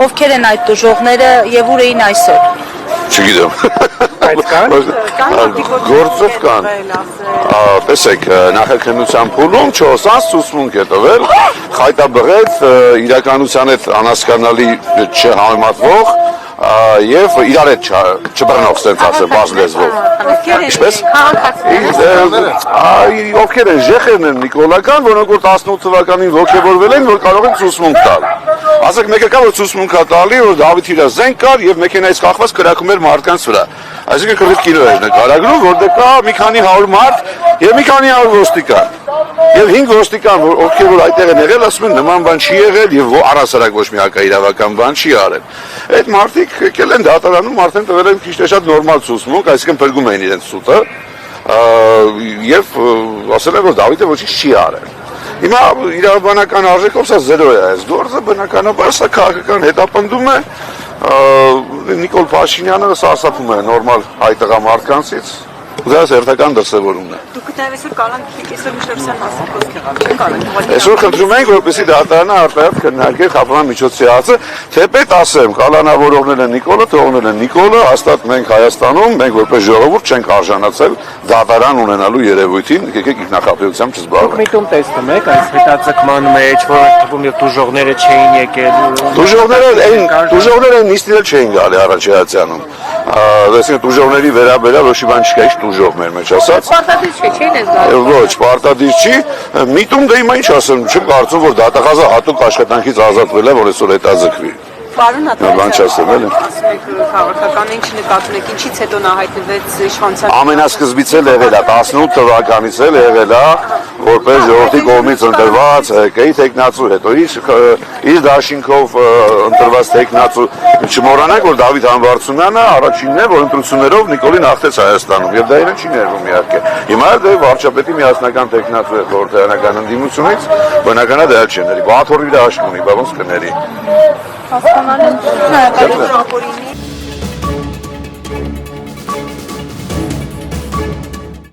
ովքեր են այդ դժողները եւ ուր էին այսօր։ Չգիտեմ։ Գործով կան։ Տեսեք, նախաքննության փուլում 4 ամս ցուցմունք է տվել, խայտաբղեց իրականության հետ անհասկանալի չհամեմատվող եւ իրար հետ չբռնող sense ասեմ բազմլեզվով։ Ինչպես։ Ովքեր են ժեխերն են նիկոլական, որոնք որ 18 թվականին ողջևորվել են, որ կարող են ցուցմունք տալ։ Ասեք մեկը կա որ ցուցմունք է տալի, որ Դավիթ իր զենք կար եւ մեքենայից կախված կրակում էր մարդկանց վրա։ Այսինքն կրկին կինո էր նկարագրում, որտեղ կա մի քանի 100 մարդ եւ մի քանի 100 ոստիկան։ Եվ 5 ոստիկան, ովքեր որ այդտեղ են եղել, ասում են նման բան չի եղել եւ առասարակ ոչ մի հակաիրավական բան չի արել։ Այդ մարդիկ եկել են դատարանում, արդեն տվել են քիչ թե շատ նորմալ ցուցմունք, այսինքն փրկում էին իրենց սուտը եւ ասել են որ Դավիթը ոչինչ չի արել։ Հիմա իրավաբանական արժեքով սա 0 է այս գործը, բնականաբար սա քաղաքական հետապնդում է, Նիկոլ Փաշինյանը սարսափում է նորմալ հայ տղամարդկանցից, դա հերթական դրսևորումն է։ Դուք այդպես որ կալանք այսօր միշտորսյան մասով խոսք եղավ, չեն կարող։ Այսօր խնդրում ենք, որպեսզի դատարանը արտահայտ քննարկի խափանամիջոցի հարցը, թեպետ ասեմ, կալանավորողները Նիկոլը, թողնել են Նիկոլը, հաստատ մենք Հայաստանում, մենք որպես ժողովուրդ չենք արժանացել դատարան ունենալու երևույթին, եկեք ինքնախապեյությամբ չզբաղվենք։ Դուք միտում տեսնում եք այս հետաձգման մեջ, որ թվում է դուժողները չէին եկել։ Դուժողները նիստին չէին գալի առաջացանում։ Այսինքն դուժողների վերաբերյալ ոչ մի բան չկա, ինչ դուժող մեր մեջ ասած։ Պարտադիր չէ, չէին ես գալու։ Ոչ, պարտադիր չի։ Միտում դե հիմա ինչ ասեմ, չեմ կարծում որ դատախազը հատուկ աշխատանքից ազատվել է, որ այսօր հետաձգվի։ Պարոն Բան չասեմ, էլի։ ասում եք քաղաքական ինչ նկատում եք, ինչից հետո նա հայտնվեց իշխանության։ Ամենասկզբից էլ եղել է 18 թվականից էլ եղել է որպես ժողովրդի կողմից ընտրված ՀԿ-ի տեխնացու, հետո իր դաշինքով ընտրված տեխնացու։ Չմոռանանք որ Դավիթ Համբարձումյանը առաջինն է, որ ընտրություններով Նիկոլին հաղթեց Հայաստանում եւ դա իրեն չի ներվում իհարկե։ Հիմա դե վարչապետի միասնական տեխնացու է խորհրդարանական ընդդիմությունից, բնականա դա չի ների։ Բաթորի իր հաշվում ունի, բա ոնց կների։ Հասկանալի։ Ռապորտի